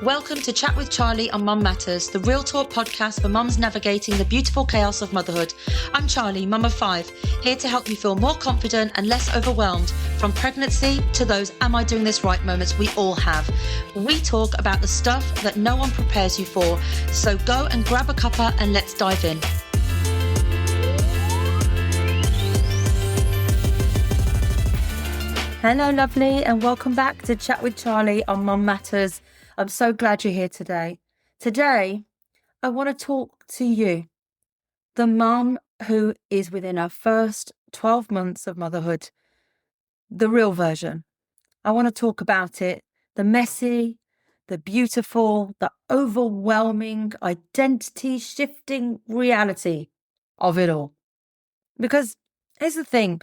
Welcome to Chat with Charlie on Mum Matters, the real talk podcast for mums navigating the beautiful chaos of motherhood. I'm Charlie, mum of 5, here to help you feel more confident and less overwhelmed from pregnancy to those am I doing this right moments we all have. We talk about the stuff that no one prepares you for, so go and grab a cuppa and let's dive in. Hello lovely, and welcome back to Chat with Charlie on Mum Matters. I'm so glad you're here today. Today, I want to talk to you, the mum who is within her first 12 months of motherhood, the real version. I want to talk about it, the messy, the beautiful, the overwhelming, identity-shifting reality of it all. Because here's the thing,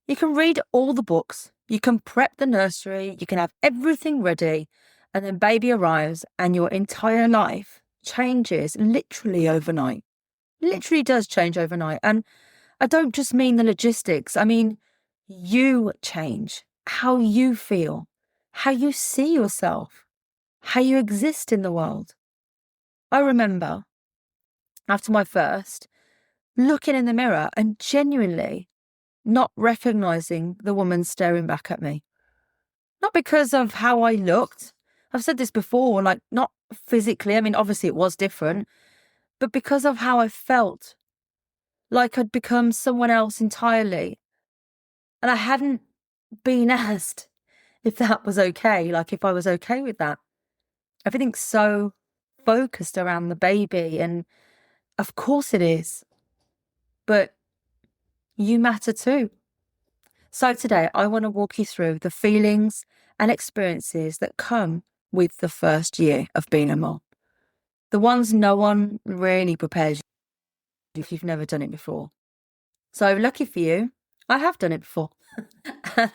you can read all the books, you can prep the nursery, you can have everything ready, and then baby arrives and your entire life changes literally overnight. Literally does change overnight. And I don't just mean the logistics. I mean, you change. How you feel. How you see yourself. How you exist in the world. I remember, after my first, looking in the mirror and genuinely not recognising the woman staring back at me. Not because of how I looked. I've said this before, like not physically. I mean, obviously it was different, but because of how I felt, like I'd become someone else entirely. And I hadn't been asked if that was okay, like if I was okay with that. Everything's so focused around the baby, and of course it is, but you matter too. So today I want to walk you through the feelings and experiences that come with the first year of being a mom. The ones no one really prepares you if you've never done it before. So lucky for you, I have done it before.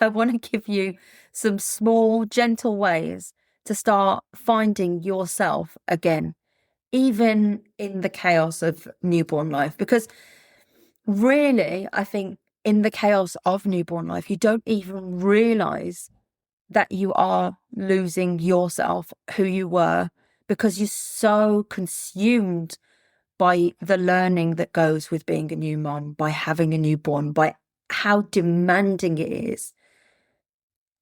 I want to give you some small, gentle ways to start finding yourself again, even in the chaos of newborn life. Because really, I think in the chaos of newborn life, you don't even realise that you are losing yourself, who you were, because you're so consumed by the learning that goes with being a new mom, by having a newborn, by how demanding it is,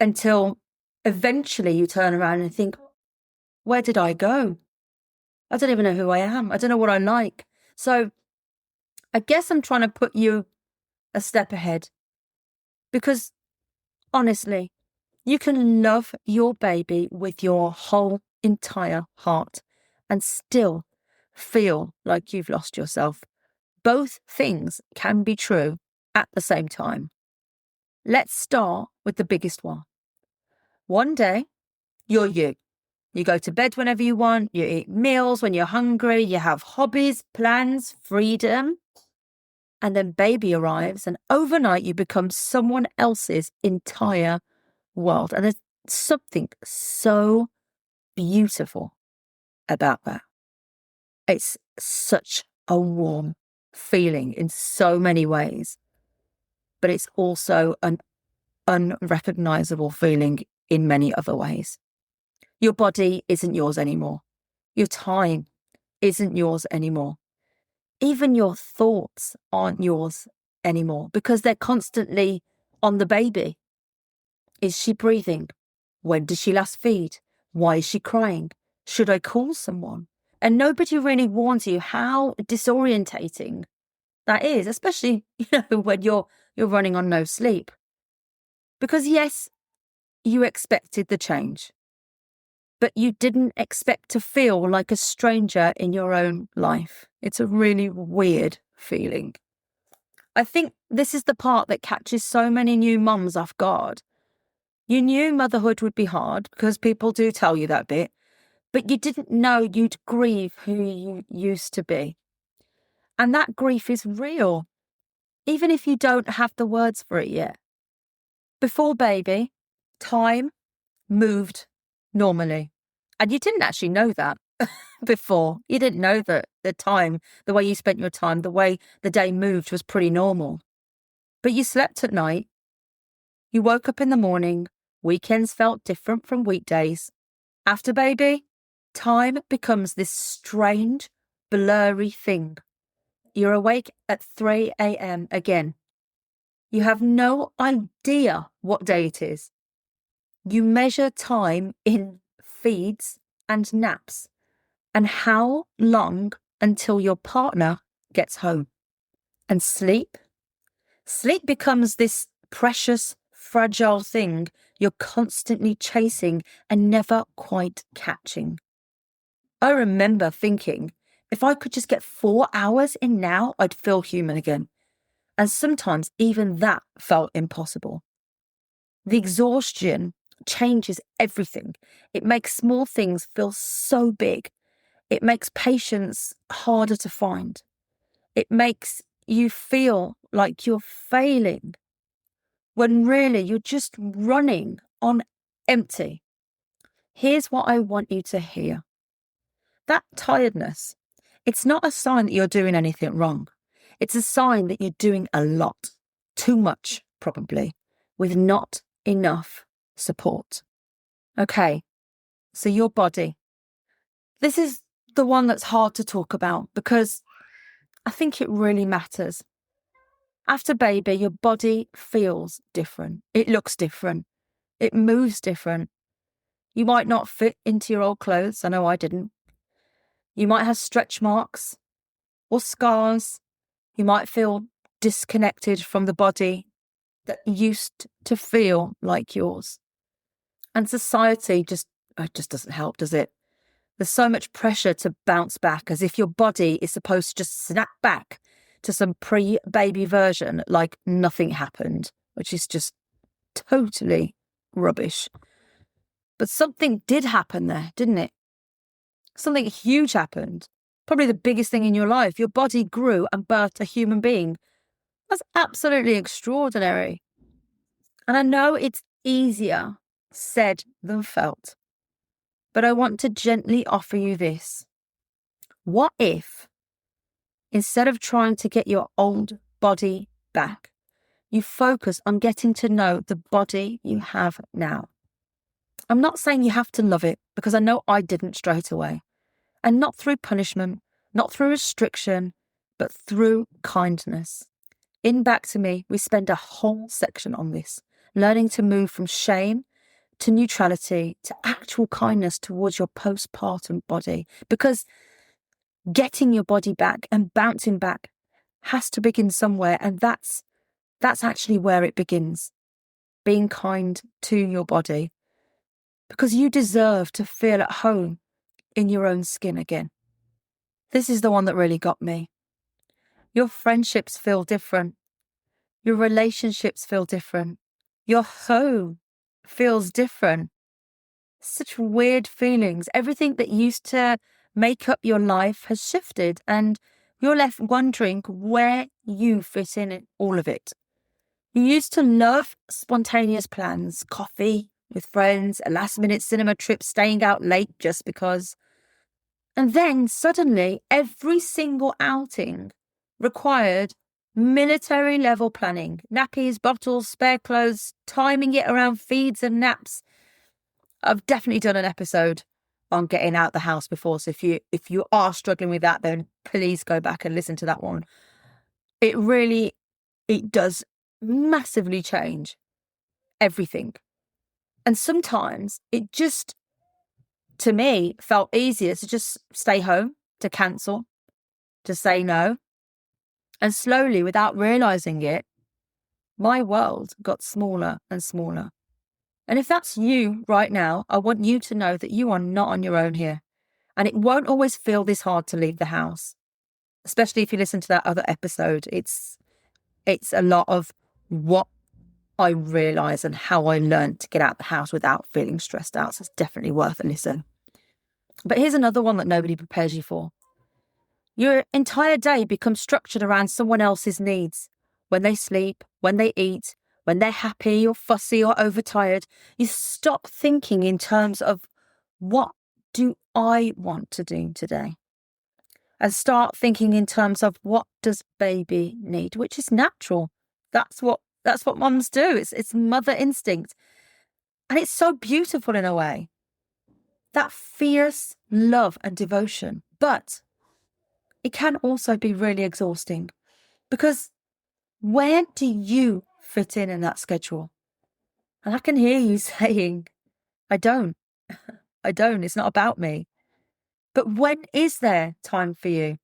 until eventually you turn around and think, where did I go? I don't even know who I am. I don't know what I like. So I guess I'm trying to put you a step ahead, because honestly, you can love your baby with your whole entire heart and still feel like you've lost yourself. Both things can be true at the same time. Let's start with the biggest one. One day, you're you. You go to bed whenever you want, you eat meals when you're hungry, you have hobbies, plans, freedom. And then baby arrives and overnight you become someone else's entire world. And there's something so beautiful about that. It's such a warm feeling in so many ways, but it's also an unrecognizable feeling in many other ways. Your body isn't yours anymore. Your time isn't yours anymore. Even your thoughts aren't yours anymore because they're constantly on the baby. Is she breathing? When did she last feed? Why is she crying? Should I call someone? And nobody really warns you how disorientating that is, especially, when you're running on no sleep. Because yes, you expected the change, but you didn't expect to feel like a stranger in your own life. It's a really weird feeling. I think this is the part that catches so many new mums off guard. You knew motherhood would be hard because people do tell you that bit, but you didn't know you'd grieve who you used to be. And that grief is real, even if you don't have the words for it yet. Before baby, time moved normally. And you didn't actually know that before. You didn't know that the time, the way you spent your time, the way the day moved was pretty normal. But you slept at night. You woke up in the morning. Weekends felt different from weekdays. After baby, time becomes this strange, blurry thing. You're awake at 3 a.m. again. You have no idea what day it is. You measure time in feeds and naps and how long until your partner gets home. And sleep? Sleep becomes this precious, fragile thing you're constantly chasing and never quite catching. I remember thinking, if I could just get 4 hours in now, I'd feel human again. And sometimes even that felt impossible. The exhaustion changes everything. It makes small things feel so big. It makes patience harder to find. It makes you feel like you're failing when really you're just running on empty. Here's what I want you to hear. That tiredness, it's not a sign that you're doing anything wrong. It's a sign that you're doing a lot, too much probably, with not enough support. Okay, so your body. This is the one that's hard to talk about because I think it really matters. After baby, your body feels different. It looks different. It moves different. You might not fit into your old clothes. I know I didn't. You might have stretch marks or scars. You might feel disconnected from the body that used to feel like yours. And society just doesn't help, does it? There's so much pressure to bounce back as if your body is supposed to just snap back to some pre-baby version like nothing happened, which is just totally rubbish. But something did happen there, didn't it? Something huge happened. Probably the biggest thing in your life. Your body grew and birthed a human being. That's absolutely extraordinary. And I know it's easier said than felt. But I want to gently offer you this. What if, instead of trying to get your old body back, you focus on getting to know the body you have now? I'm not saying you have to love it, because I know I didn't straight away. And not through punishment, not through restriction, but through kindness. In Back to Me, we spend a whole section on this, learning to move from shame to neutrality to actual kindness towards your postpartum body. Because getting your body back and bouncing back has to begin somewhere, and that's actually where it begins. Being kind to your body. Because you deserve to feel at home in your own skin again. This is the one that really got me. Your friendships feel different. Your relationships feel different. Your home feels different. Such weird feelings. Everything that used to make up your life has shifted, and you're left wondering where you fit in all of it. You used to love spontaneous plans, coffee with friends, a last-minute cinema trip, staying out late just because. And then suddenly every single outing required military-level planning. Nappies, bottles, spare clothes, timing it around feeds and naps. I've definitely done an episode on getting out the house before, so if you are struggling with that, then please go back and listen to that one. It does massively change everything. And sometimes it just, to me, felt easier to just stay home, to cancel, to say no. And slowly, without realising it, my world got smaller and smaller. And if that's you right now, I want you to know that you are not on your own here. And it won't always feel this hard to leave the house, especially if you listen to that other episode. It's a lot of what I realise and how I learned to get out the house without feeling stressed out. So it's definitely worth a listen. But here's another one that nobody prepares you for. Your entire day becomes structured around someone else's needs. When they sleep, when they eat, when they're happy or fussy or overtired, you stop thinking in terms of, what do I want to do today? And start thinking in terms of, what does baby need? Which is natural. That's what mums do. It's mother instinct. And it's so beautiful in a way. that fierce love and devotion. But it can also be really exhausting, because where do you fit in that schedule? And I can hear you saying, I don't. It's not about me. But when is there time for you?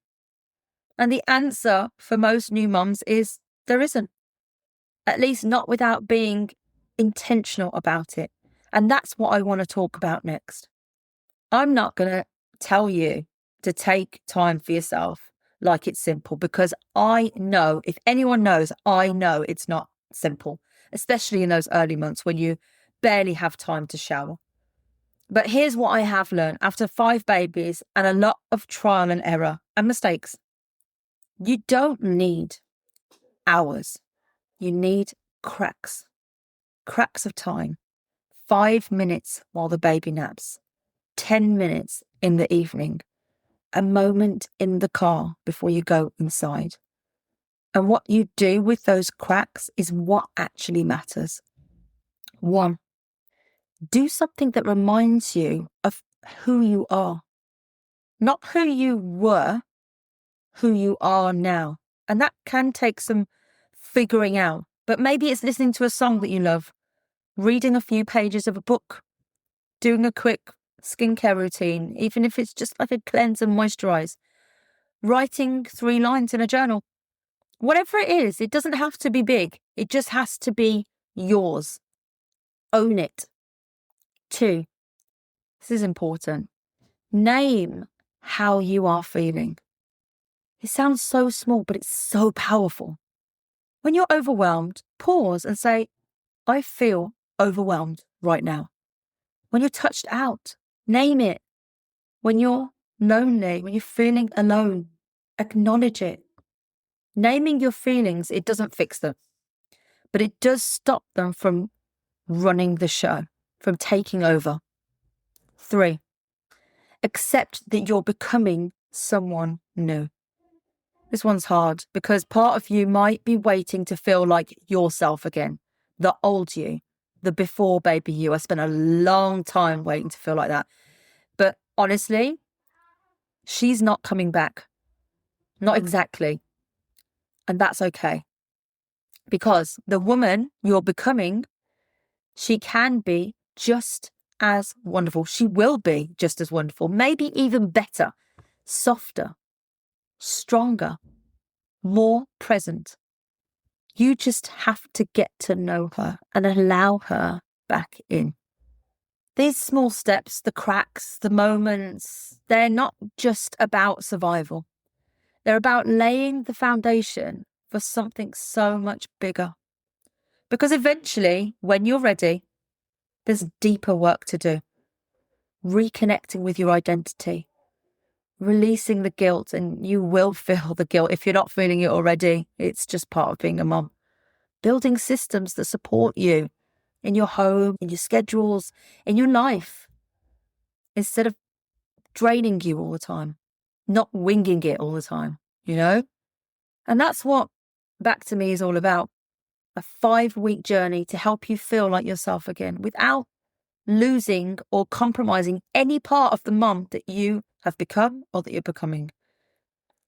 And the answer for most new mums is there isn't. At least not without being intentional about it. And that's what I want to talk about next. I'm not going to tell you to take time for yourself like it's simple, because I know, if anyone knows, I know it's not simple, especially in those early months when you barely have time to shower. But here's what I have learned after 5 babies and a lot of trial and error and mistakes. You don't need hours. You need cracks of time. 5 minutes while the baby naps, 10 minutes in the evening, a moment in the car before you go inside. And what you do with those cracks is what actually matters. 1, do something that reminds you of who you are. Not who you were, who you are now. And that can take some figuring out. But maybe it's listening to a song that you love, reading a few pages of a book, doing a quick skincare routine, even if it's just like a cleanse and moisturize, writing 3 lines in a journal. Whatever it is, it doesn't have to be big. It just has to be yours. Own it. 2, this is important. Name how you are feeling. It sounds so small, but it's so powerful. When you're overwhelmed, pause and say, I feel overwhelmed right now. When you're touched out, name it. When you're lonely, when you're feeling alone, acknowledge it. Naming your feelings, it doesn't fix them, but it does stop them from running the show, from taking over. 3, accept that you're becoming someone new. This one's hard because part of you might be waiting to feel like yourself again, the old you, the before baby you. I spent a long time waiting to feel like that. But honestly, she's not coming back. Not exactly. And that's okay. Because the woman you're becoming, she can be just as wonderful. She will be just as wonderful, maybe even better, softer, stronger, more present. You just have to get to know her and allow her back in. These small steps, the cracks, the moments, they're not just about survival. They're about laying the foundation for something so much bigger. Because eventually, when you're ready, there's deeper work to do. Reconnecting with your identity, releasing the guilt, and you will feel the guilt. If you're not feeling it already, it's just part of being a mom. Building systems that support you in your home, in your schedules, in your life, instead of draining you all the time, not winging it all the time, you know? And that's what Back to Me is all about. A 5-week journey to help you feel like yourself again without losing or compromising any part of the mum that you have become or that you're becoming.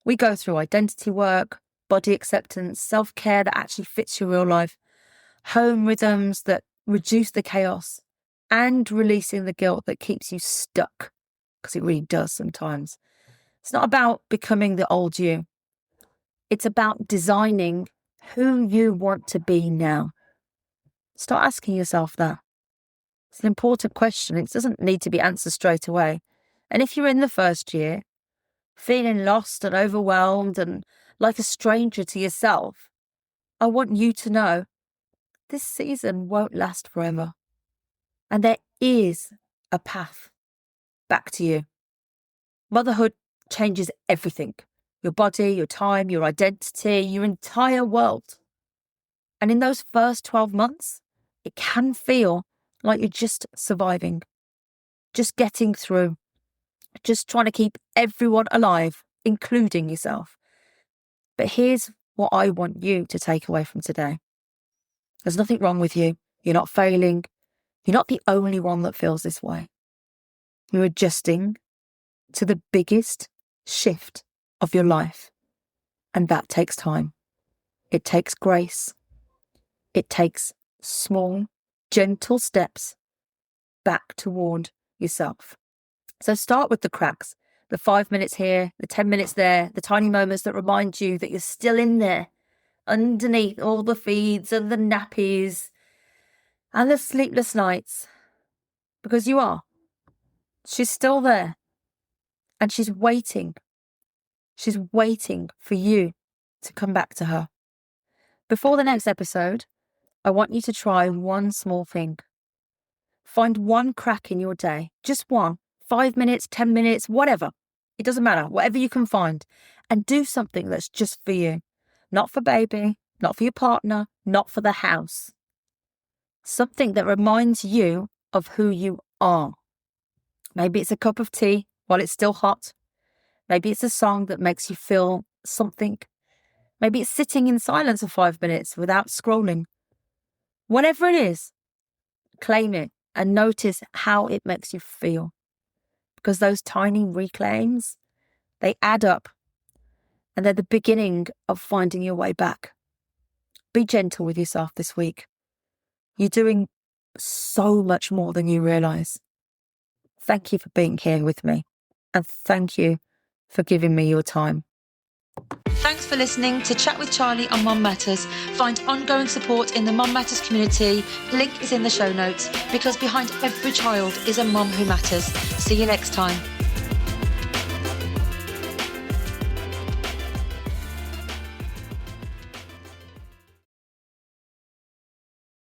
We go through identity work, body acceptance, self-care that actually fits your real life, home rhythms that reduce the chaos, and releasing the guilt that keeps you stuck, because it really does sometimes. It's not about becoming the old you. It's about designing who you want to be now. Start asking yourself that. It's an important question. It doesn't need to be answered straight away. And if you're in the first year, feeling lost and overwhelmed and like a stranger to yourself, I want you to know this season won't last forever. And there is a path back to you. Motherhood changes everything. Your body, your time, your identity, your entire world. And in those first 12 months, it can feel like you're just surviving, just getting through, just trying to keep everyone alive, including yourself. But here's what I want you to take away from today. There's nothing wrong with you. You're not failing. You're not the only one that feels this way. You're adjusting to the biggest shift of your life. And that takes time. It takes grace. It takes small, gentle steps back toward yourself. So start with the cracks, the 5 minutes here, the 10 minutes there, the tiny moments that remind you that you're still in there, underneath all the feeds and the nappies and the sleepless nights, because you are. She's still there, and she's waiting. She's waiting for you to come back to her. Before the next episode, I want you to try one small thing. Find one crack in your day, just one, 5 minutes, 10 minutes, whatever. It doesn't matter, whatever you can find, and do something that's just for you. Not for baby, not for your partner, not for the house. Something that reminds you of who you are. Maybe it's a cup of tea while it's still hot. Maybe it's a song that makes you feel something. Maybe it's sitting in silence for 5 minutes without scrolling. Whatever it is, claim it and notice how it makes you feel. Because those tiny reclaims, they add up, and they're the beginning of finding your way back. Be gentle with yourself this week. You're doing so much more than you realise. Thank you for being here with me, and thank you for giving me your time. Thanks for listening to Chat with Charlie on Mum Matters. Find ongoing support in the Mum Matters community. Link is in the show notes, because behind every child is a mum who matters. See you next time.